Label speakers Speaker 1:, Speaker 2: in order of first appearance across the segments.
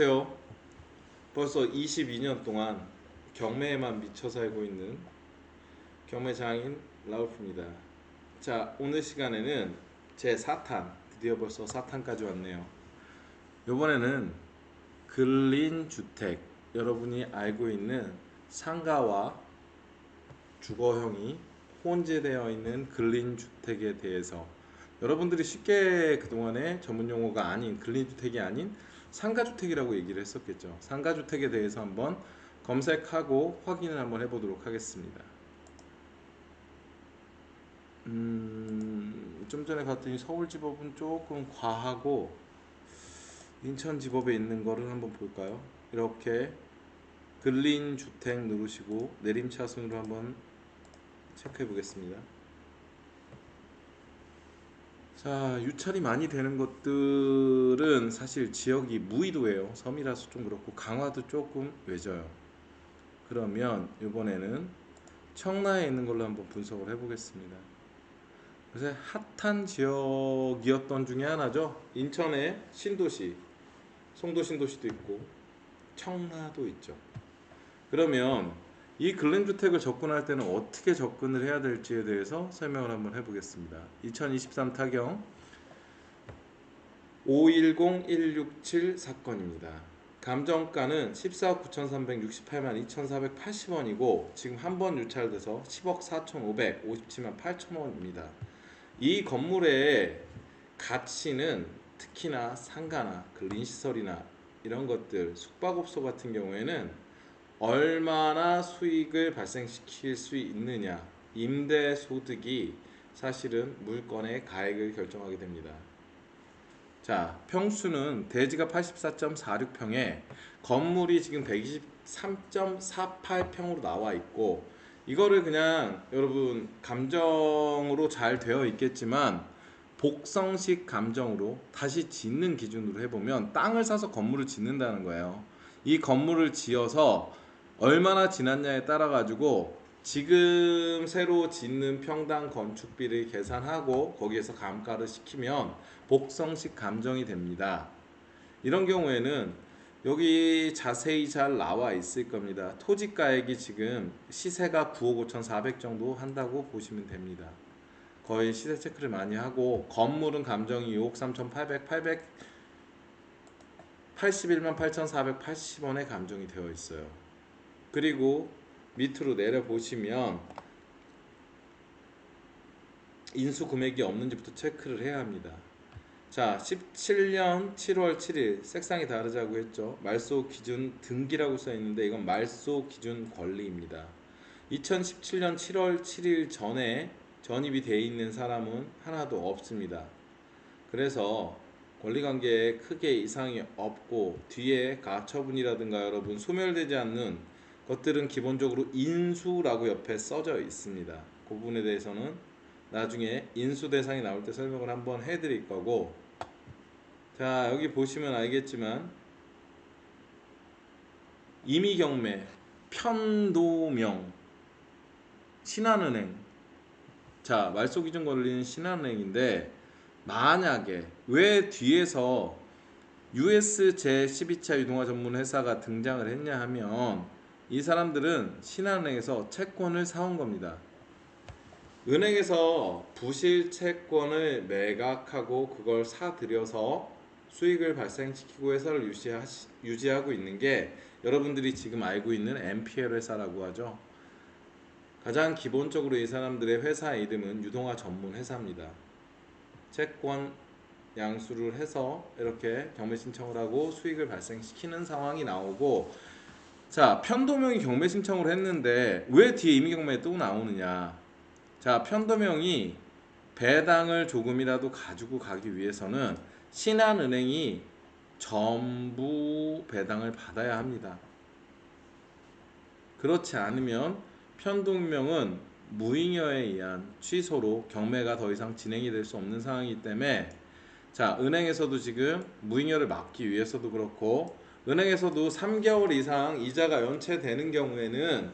Speaker 1: 안녕하세요. 벌써 22년 동안 경매에만 미쳐 살고 있는 경매장인 라울프입니다. 자, 오늘 시간에는 제 4탄, 드디어 벌써 4탄까지 왔네요. 이번에는 근린주택, 여러분이 알고 있는 상가와 주거형이 혼재되어 있는 근린주택에 대해서 여러분들이 쉽게 그동안에 전문용어가 아닌 근린주택이 아닌 상가주택이라고 얘기를 했었겠죠. 상가주택에 대해서 한번 검색하고 확인을 한번 해보도록 하겠습니다. 좀 전에 봤더니 서울지법은 조금 과하고 인천지법에 있는 거를 한번 볼까요? 이렇게 근린주택 누르시고 내림차순으로 한번 체크해 보겠습니다. 자, 유찰이 많이 되는 것들은 사실 지역이 무의도예요. 섬이라서 좀 그렇고 강화도 조금 외져요. 그러면 이번에는 청라에 있는 걸로 한번 분석을 해보겠습니다. 요새 핫한 지역이었던 중에 하나죠. 인천의 신도시, 송도 신도시도 있고 청라도 있죠. 그러면 이 근린주택을 접근할 때는 어떻게 접근을 해야 될지에 대해서 설명을 한번 해보겠습니다. 2023 타경 510167 사건입니다. 감정가는 14억 9,368만 2,480원이고 지금 한 번 유찰돼서 10억 4,557만 8천원입니다. 이 건물의 가치는 특히나 상가나 근린시설이나 이런 것들, 숙박업소 같은 경우에는 얼마나 수익을 발생시킬 수 있느냐, 임대소득이 사실은 물건의 가액을 결정하게 됩니다. 자, 평수는 대지가 84.46평에 건물이 지금 123.48평으로 나와 있고, 이거를 그냥 여러분 감정으로 잘 되어 있겠지만 복성식 감정으로 다시 짓는 기준으로 해보면 땅을 사서 건물을 짓는다는 거예요. 이 건물을 지어서 얼마나 지났냐에 따라 가지고 지금 새로 짓는 평당 건축비를 계산하고 거기에서 감가를 시키면 복성식 감정이 됩니다. 이런 경우에는 여기 자세히 잘 나와 있을 겁니다. 토지가액이 지금 시세가 9억 5,400 정도 한다고 보시면 됩니다. 거의 시세 체크를 많이 하고 건물은 감정이 6억 3,800, 881만 8,480원에 감정이 되어 있어요. 그리고 밑으로 내려 보시면 인수 금액이 없는지부터 체크를 해야 합니다. 자, 17년 7월 7일 색상이 다르자고 했죠. 말소 기준 등기라고 써 있는데 이건 말소 기준 권리입니다. 2017년 7월 7일 전에 전입이 돼 있는 사람은 하나도 없습니다. 그래서 권리관계에 크게 이상이 없고 뒤에 가처분이라든가 여러분 소멸되지 않는 것들은 기본적으로 인수라고 옆에 써져 있습니다. 그 부분에 대해서는 나중에 인수 대상이 나올 때 설명을 한번 해드릴 거고, 자, 여기 보시면 알겠지만 임의경매, 편도명, 신한은행, 자, 말소기준 걸리는 신한은행인데 만약에 왜 뒤에서 US 제12차 유동화 전문 회사가 등장을 했냐 하면 이 사람들은 신한은행에서 채권을 사온 겁니다. 은행에서 부실 채권을 매각하고 그걸 사들여서 수익을 발생시키고 회사를 유지하고 있는 게 여러분들이 지금 알고 있는 NPL 회사라고 하죠. 가장 기본적으로 이 사람들의 회사 이름은 유동화 전문 회사입니다. 채권 양수를 해서 이렇게 경매 신청을 하고 수익을 발생시키는 상황이 나오고, 자, 편도명이 경매 신청을 했는데 왜 뒤에 임의경매에 또 나오느냐. 자, 편도명이 배당을 조금이라도 가지고 가기 위해서는 신한은행이 전부 배당을 받아야 합니다. 그렇지 않으면 편도명은 무잉여에 의한 취소로 경매가 더 이상 진행이 될 수 없는 상황이기 때문에, 자, 은행에서도 지금 무잉여를 막기 위해서도 그렇고 은행에서도 3개월 이상 이자가 연체되는 경우에는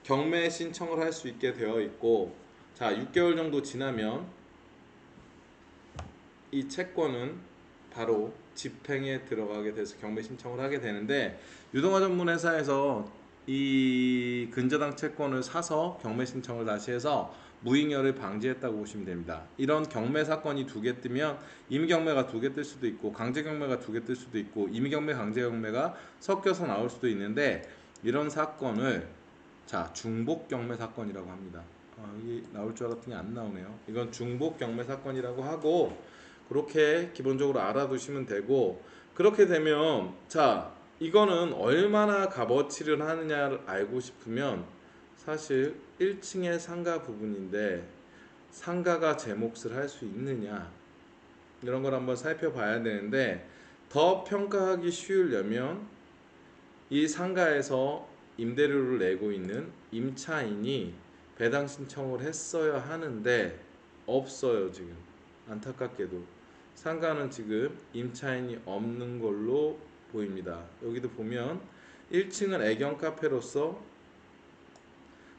Speaker 1: 경매 신청을 할 수 있게 되어 있고, 자, 6개월 정도 지나면 이 채권은 바로 집행에 들어가게 돼서 경매 신청을 하게 되는데, 유동화 전문 회사에서 이 근저당 채권을 사서 경매 신청을 다시 해서 무익녀를 방지했다고 보시면 됩니다. 이런 경매 사건이 두 개 뜨면 임의경매가 두 개 뜰 수도 있고 강제경매가 두 개 뜰 수도 있고 임의경매 강제경매가 섞여서 나올 수도 있는데, 이런 사건을 중복경매 사건이라고 합니다. 여기 나올 줄 알았더니 안 나오네요. 이건 중복경매 사건이라고 하고, 그렇게 기본적으로 알아두시면 되고, 그렇게 되면 이거는 얼마나 값어치를 하느냐를 알고 싶으면 사실 1층의 상가 부분인데, 상가가 제 몫을 할 수 있느냐 이런 걸 한번 살펴봐야 되는데, 더 평가하기 쉬우려면 이 상가에서 임대료를 내고 있는 임차인이 배당 신청을 했어야 하는데 없어요. 지금 안타깝게도 상가는 지금 임차인이 없는 걸로 보입니다. 여기도 보면 1층은 애견 카페로서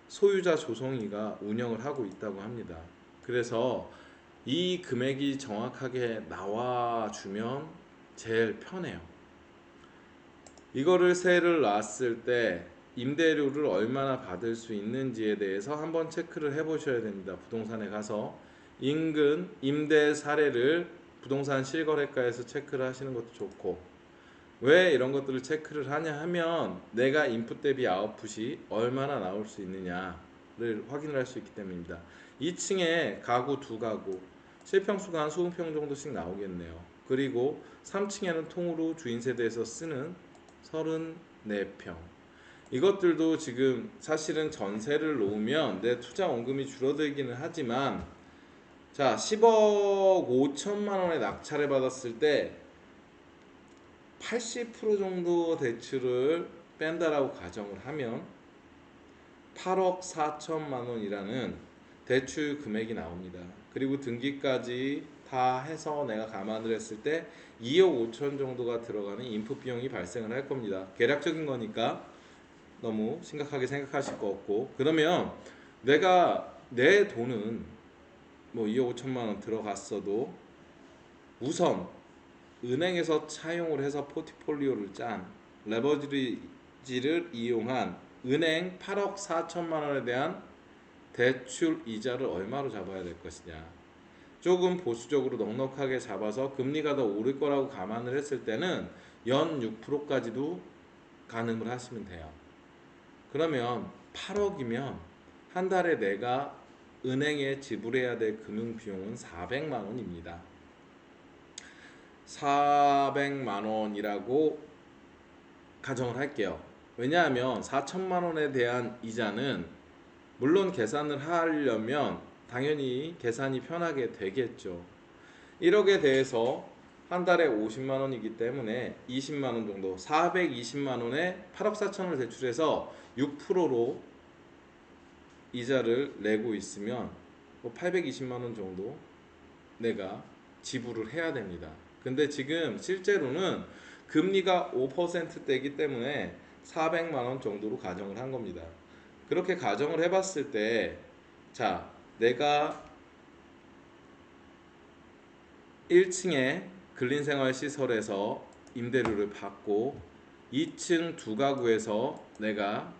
Speaker 1: 소유자 조성이가 운영을 하고 있다고 합니다. 그래서 이 금액이 정확하게 나와주면 제일 편해요. 이거를 세를 놨을 때 임대료를 얼마나 받을 수 있는지에 대해서 한번 체크를 해보셔야 됩니다. 부동산에 가서 인근 임대 사례를 부동산 실거래가에서 체크를 하시는 것도 좋고, 왜 이런 것들을 체크를 하냐 하면 내가 인풋 대비 아웃풋이 얼마나 나올 수 있느냐를 확인을 할 수 있기 때문입니다. 2층에 가구 두 가구, 실평수가 한 20평 정도씩 나오겠네요. 그리고 3층에는 통으로 주인 세대에서 쓰는 34평. 이것들도 지금 사실은 전세를 놓으면 내 투자 원금이 줄어들기는 하지만, 10억 5천만 원의 낙찰을 받았을 때 80% 정도 대출을 뺀다라고 가정을 하면 8억 4천만 원이라는 대출 금액이 나옵니다. 그리고 등기까지 다 해서 내가 감안을 했을 때 2억 5천 정도가 들어가는 인풋 비용이 발생을 할 겁니다. 계략적인 거니까 너무 심각하게 생각하실 거 없고, 그러면 내가 내 돈은 뭐 2억 5천만 원 들어갔어도 우선 은행에서 차용을 해서 포트폴리오를 짠 레버리지를 이용한 은행 8억 4천만 원에 대한 대출 이자를 얼마로 잡아야 될 것이냐. 조금 보수적으로 넉넉하게 잡아서 금리가 더 오를 거라고 감안을 했을 때는 연 6%까지도 가늠을 하시면 돼요. 그러면 8억이면 한 달에 내가 은행에 지불해야 될 금융 비용은 400만 원입니다. 400만 원이라고 가정을 할게요. 왜냐하면 4천만 원에 대한 이자는 물론 계산을 하려면 당연히 계산이 편하게 되겠죠. 1억에 대해서 한 달에 50만 원이기 때문에 20만 원 정도, 420만 원에 8억 4천을 대출해서 6%로 이자를 내고 있으면 820만 원 정도 내가 지불을 해야 됩니다. 근데 지금 실제로는 금리가 5%대이기 때문에 400만 원 정도로 가정을 한 겁니다. 그렇게 가정을 해봤을 때, 내가 1층에 근린생활시설에서 임대료를 받고 2층 두 가구에서 내가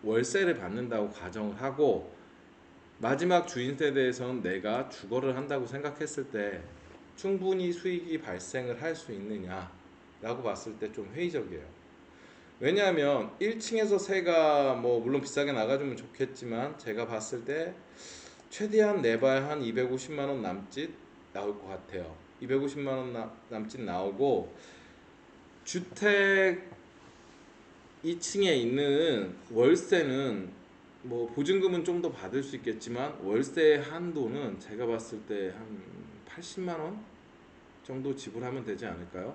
Speaker 1: 월세를 받는다고 가정을 하고, 마지막 주인 세대에서는 내가 주거를 한다고 생각했을 때 충분히 수익이 발생을 할 수 있느냐 라고 봤을 때 좀 회의적이에요. 왜냐하면 1층에서 세가 물론 비싸게 나가주면 좋겠지만, 제가 봤을 때 최대한 내봐야 한 250만 원 남짓 나올 것 같아요. 250만 원 남짓 나오고, 주택 2층에 있는 월세는 보증금은 좀 더 받을 수 있겠지만 월세 한도는 제가 봤을 때 한 80만 원 정도 지불하면 되지 않을까요?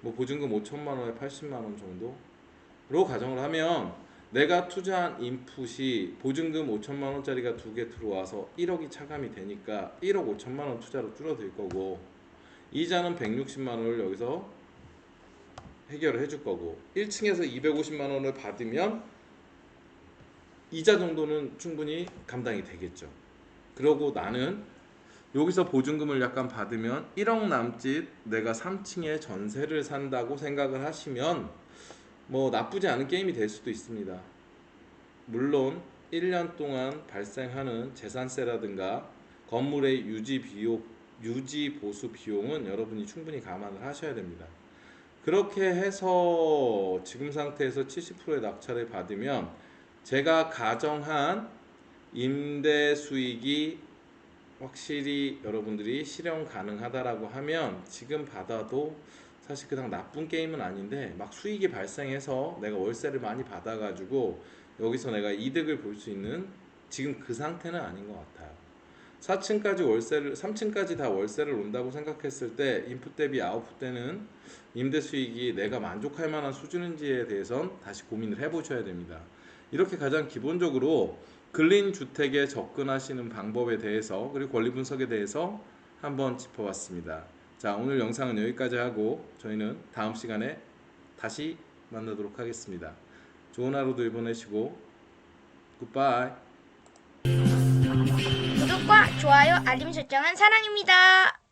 Speaker 1: 보증금 5천만 원에 80만 원 정도로 가정을 하면 내가 투자한 인풋이 보증금 5천만 원짜리가 두 개 들어와서 1억이 차감이 되니까 1억 5천만 원 투자로 줄어들 거고, 이자는 160만 원을 여기서 해결을 해줄 거고, 1층에서 250만 원을 받으면 이자 정도는 충분히 감당이 되겠죠. 그러고 나는 여기서 보증금을 약간 받으면 1억 남짓 내가 3층에 전세를 산다고 생각을 하시면 뭐 나쁘지 않은 게임이 될 수도 있습니다. 물론 1년 동안 발생하는 재산세라든가 건물의 유지 보수 비용은 여러분이 충분히 감안을 하셔야 됩니다. 그렇게 해서 지금 상태에서 70%의 낙찰을 받으면 제가 가정한 임대 수익이 확실히 여러분들이 실현 가능하다라고 하면 지금 받아도 사실 그닥 나쁜 게임은 아닌데 막 수익이 발생해서 내가 월세를 많이 받아가지고 여기서 내가 이득을 볼 수 있는 지금 그 상태는 아닌 것 같아요. 4층까지 월세를 3층까지 다 월세를 온다고 생각했을 때 인풋 대비 아웃풋 때는 임대 수익이 내가 만족할 만한 수준인지에 대해선 다시 고민을 해보셔야 됩니다. 이렇게 가장 기본적으로 근린 주택에 접근하시는 방법에 대해서 그리고 권리 분석에 대해서 한번 짚어봤습니다. 자, 오늘 영상은 여기까지 하고 저희는 다음 시간에 다시 만나도록 하겠습니다. 좋은 하루도 보내시고 굿바이.
Speaker 2: 구독과 좋아요, 알림 설정은 사랑입니다.